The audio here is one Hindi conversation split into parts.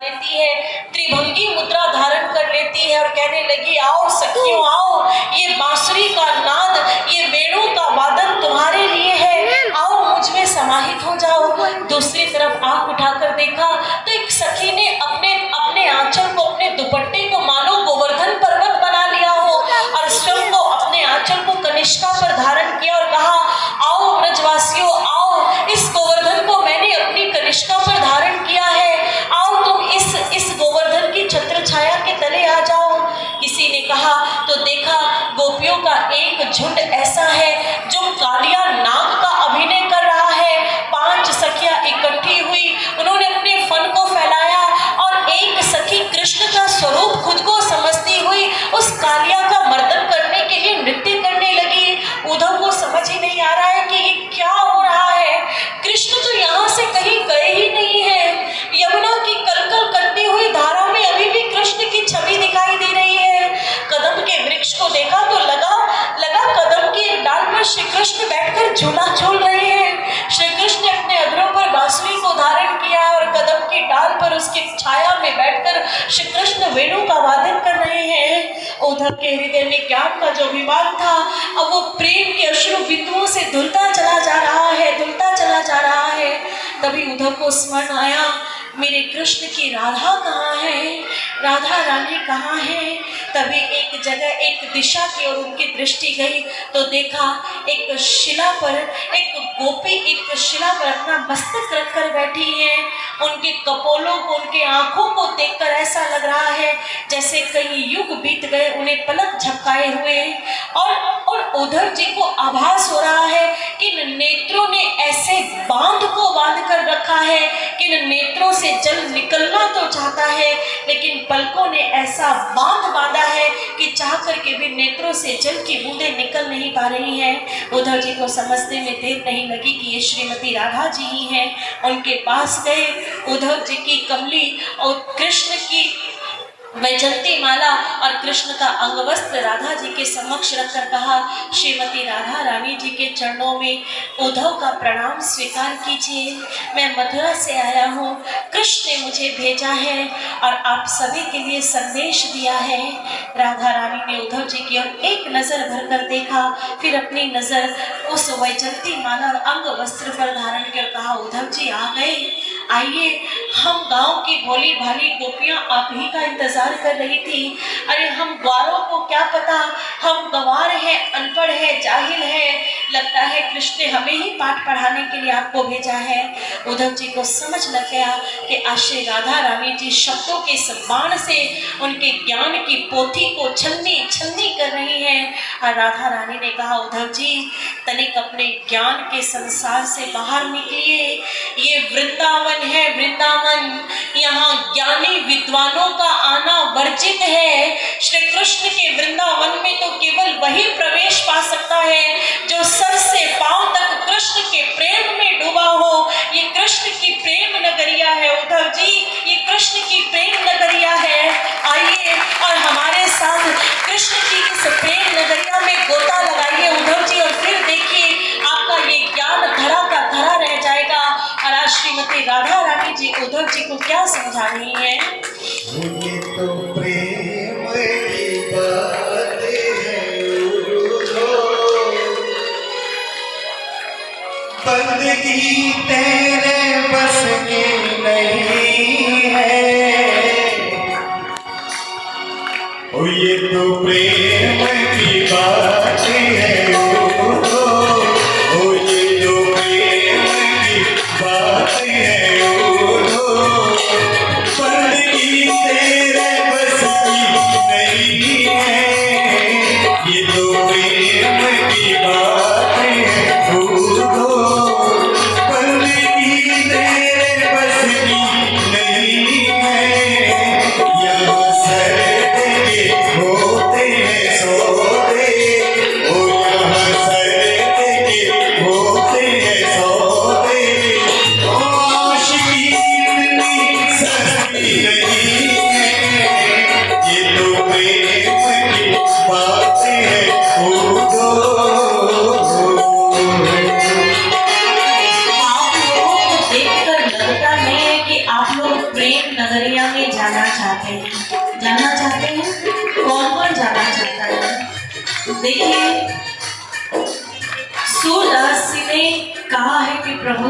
लेती है, त्रिभंगी मुद्रा धारण कर लेती है और कहने लगी, आओ सखियों आओ, ये बांसुरी का नाद, ये वेणु का वादन तुम्हारे लिए है, आओ मुझ में समाहित हो जाओ। दूसरी तरफ आंख उठाकर देखा तो एक सखी ने अपने अपने आंचल को, अपने दुपट्टे को मानो गोवर्धन पर्वत बना लिया हो और स्वयं को, अपने आंचल को कनिष्का पर धारण किया और कहा, आओ ब्रजवासियों आओ, इस गोवर्धन को मैंने अपनी कनिष्का पर धारण किया है, आओ तुम इस गोवर्धन की छत्र छाया के तले आ जाओ। किसी ने कहा तो देखा गोपियों का एक झुंड ऐसा है जो कालिया नाग का अभिनय कर रहा है। 5 सखियां इकट्ठी हुई, उन्होंने अपने फन को फैलाया और एक सखी कृष्ण का स्वरूप खुद को समझती हुई उस कालिया का मर्दन करने के लिए नृत्य करने लगी। उद्धव को समझ ही नहीं आ रहा है कि ये क्या हो रहा है। कृष्ण तो यहाँ से कहीं गए ही नहीं है। यमुना की कलकल करती हुई धारा में अभी भी कृष्ण की छवि दिखाई दे रही है। कदम के वृक्ष को देखा तो लगा कदम की एक डाल पर श्री कृष्ण बैठकर झूला झूल रहे हैं। श्री कृष्ण ने अपने अधरों पर बांसुरी को धारण किया और कदम की डाल पर उसकी छाया में बैठकर श्री कृष्ण वेणु का वादन कर रहे हैं। उद्धव के हृदय में ज्ञान का जो विवाद था अब वो प्रेम के अश्रु बिंदुओं से धुलता चला जा रहा है, धुलता चला जा रहा है। तभी उद्धव को स्मरण आया, मेरे कृष्ण की राधा कहाँ है, राधा रानी कहाँ है। तभी एक जगह, एक दिशा की ओर उनकी दृष्टि गई तो देखा एक शिला पर एक गोपी एक शिला पर अपना मस्तक रखकर बैठी है। उनके कपोलों को, उनके आंखों को देखकर ऐसा लग रहा है जैसे कई युग बीत गए, उन्हें पलक झपकाए हुए। और उद्धव जी को आभास हो रहा है कि इन नेत्रों ने ऐसे बांध को बांध कर रखा है कि इन नेत्रों से जल निकलना तो चाहता है लेकिन पलकों ने ऐसा बांध बांधा है कि चाह करके भी नेत्रों से जल की बूंदें निकल नहीं पा रही हैं। उद्धव जी को समझने में देर नहीं लगी कि ये श्रीमती राधा जी ही हैं। उनके पास गए, उद्धव जी की कमली और कृष्ण की वैजंती माला और कृष्ण का अंगवस्त्र राधा जी के समक्ष रखकर कहा, श्रीमती राधा रानी जी के चरणों में उद्धव का प्रणाम स्वीकार कीजिए। मैं मथुरा से आया हूँ, कृष्ण ने मुझे भेजा है और आप सभी के लिए संदेश दिया है। राधा रानी ने उद्धव जी की ओर एक नज़र भरकर देखा, फिर अपनी नज़र उस वैजंती माला और अंग वस्त्र पर धारण कर कहा, उद्धव जी आ गए, आइए। हम गांव की भोली भाली गोपियां आप ही का इंतजार कर रही थी। अरे हम ग्वारों को क्या पता, हम गंवार हैं, अनपढ़ है, जाहिल है, लगता है कृष्ण ने हमें ही पाठ पढ़ाने के लिए आपको भेजा है। उद्धव जी को समझ लग गया कि आश्री राधा रानी जी शब्दों के इस बाण से उनके ज्ञान की पोथी को छलनी छलनी कर रही हैं। और राधा रानी ने कहा, उद्धव जी तनिक अपने ज्ञान के संसार से बाहर निकलिए, ये वृंदावन है, वृंदावन, यहाँ ज्ञानी विद्वानों का आना वर्जित है। श्री कृष्ण के वृंदावन में तो केवल वही प्रवेश पा सकता है जो सर से पांव तक कृष्ण के प्रेम में डूबा हो। ये कृष्ण की प्रेम नगरिया है उद्धव जी, ये कृष्ण की प्रेम नगरिया है। आइए और हमारे साथ कृष्ण की इस प्रेम नगरिया में गोता लगाइए उद्धव जी, और फिर देखिए आपका ये ज्ञान धरा का धरा रह जाएगा। और आज श्रीमती राधा रानी जी उद्धव जी को क्या समझा रही है? ये तो प्रेम की बात है, बंदगी तेरे बस की नहीं है। ओ ये तो प्रेम की बात है, आप लोग प्रेम नगरिया में जाना चाहते हैं। जाना चाहते हैं? कौन कौन जाना चाहता है? देखिए, सूरदास जी ने कहा है कि प्रभु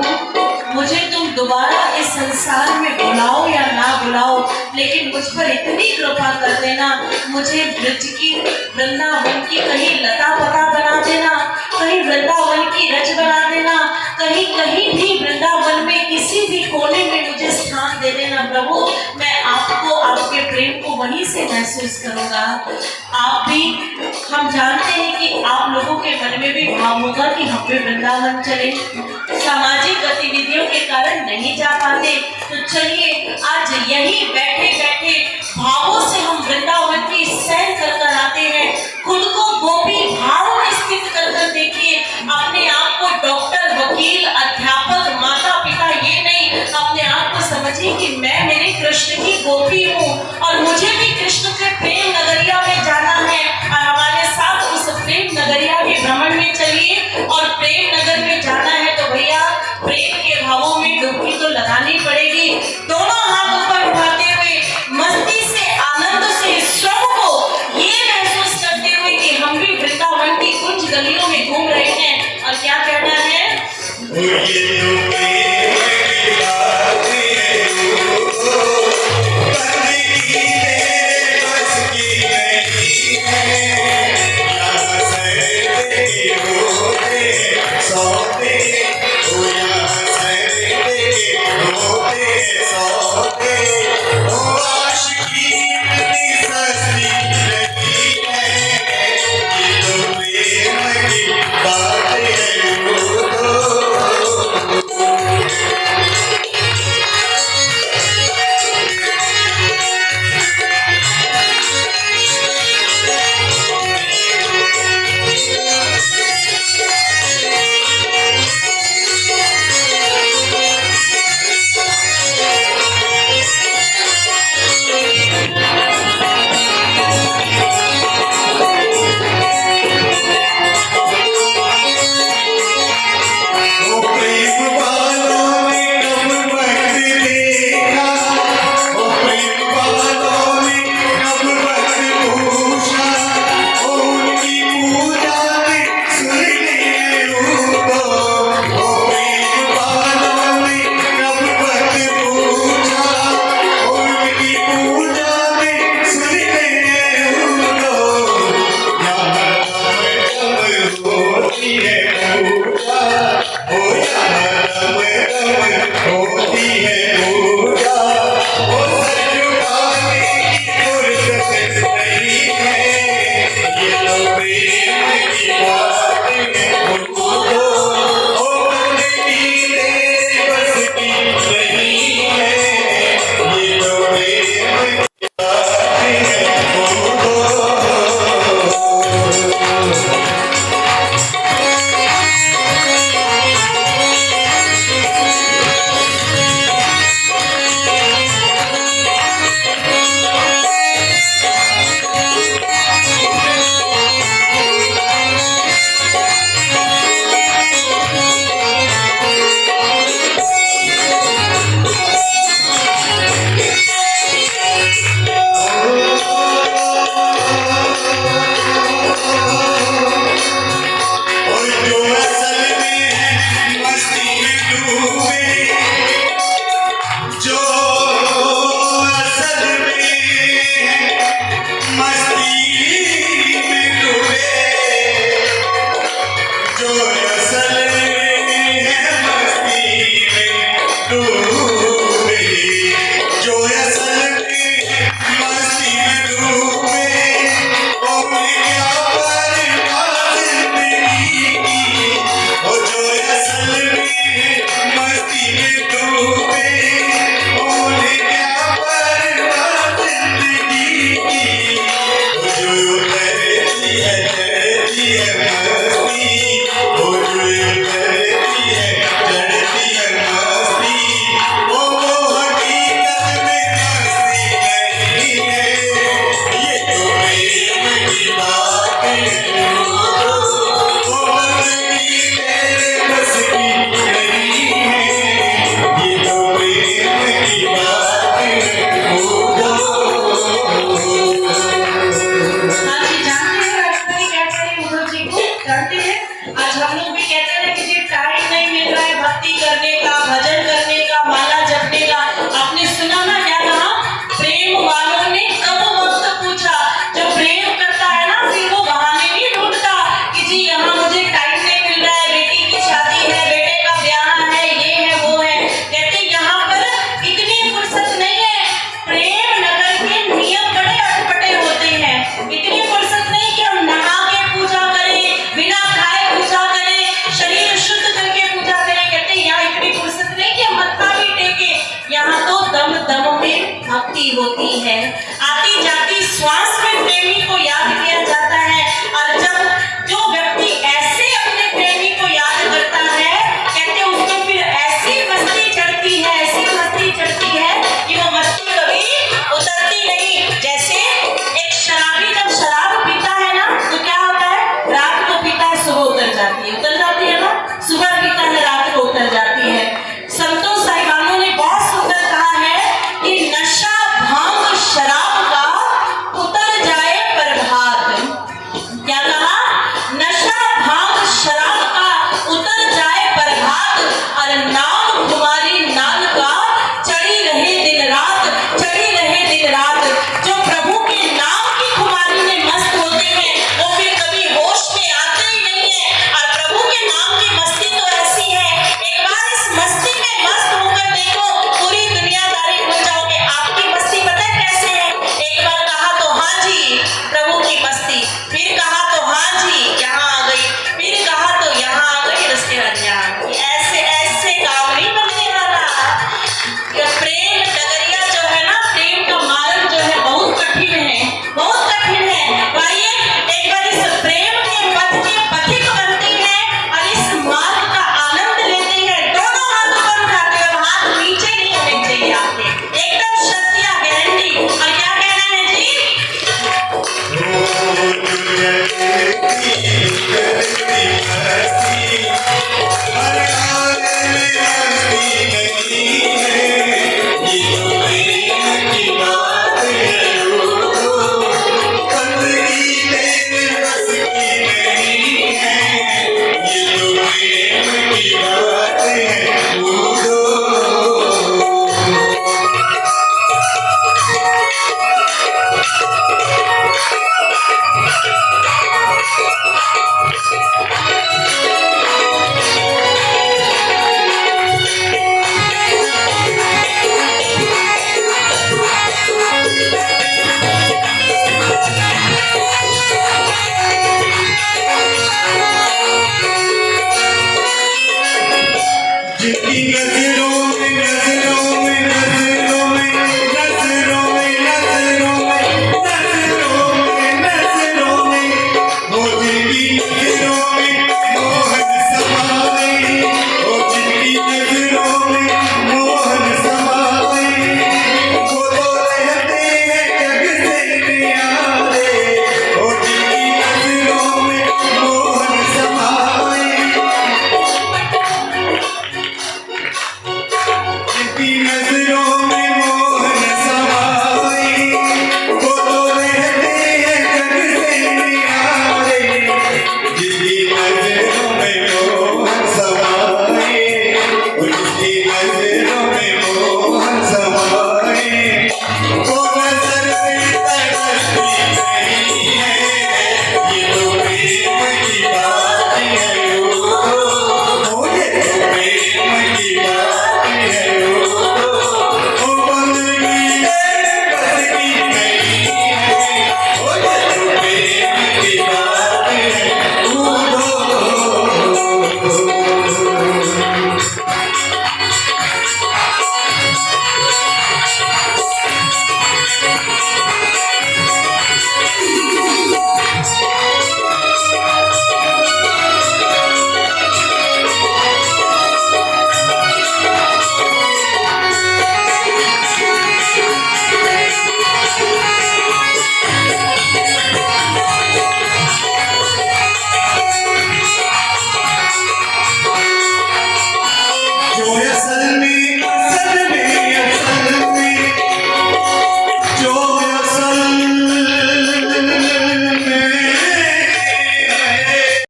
मुझे तुम दोबारा इस संसार में बुलाओ या ना बुलाओ, लेकिन मुझ पर इतनी कृपा कर देना, मुझे ब्रज की, वृंदावन की कहीं लता पता बना देना, कहीं वृंदावन की रज बना देना, कहीं कहीं भी वृंदावन में किसी भी कोने में मुझे स्थान दे देना प्रभु। मैं आपको, आपके प्रेम को वहीं से महसूस करूंगा। आप भी, हम जानते हैं कि आप लोगों के मन में भी भाव होगा कि हम भी वृंदावन चले, सामाजिक गतिविधियों के कारण नहीं जा पाते, तो चलिए आज यही बैठे बैठे भावों से हम वृंदावन की सैर कर कर आते हैं। खुद को गोपी भाव में स्थित कर कर देखिए, अपने आप को डॉक्टर, वकील, अध्यापक, माता पिता ये नहीं, अपने आप को समझिए कि मैं मेरे कृष्ण की गोपी हूँ और मुझे भी कृष्ण के प्रेम नगरिया में जाना है। और हमारे साथ उस प्रेम नगरिया के भ्रमण में चलिए, और प्रेम नगर में जाना है तो भैया प्रेम के भावों में डुबकी तो लगानी पड़ेगी। दोनों हाथ ऊपर उठाते हुए मस्ती से, आनंद से, श्रम को ये महसूस करते हुए कि हम भी वृंदावन की कुछ गलियों में घूम रहे हैं। और क्या कहना है? ये तो प्रेम की बात है, प्राप्ति होती है।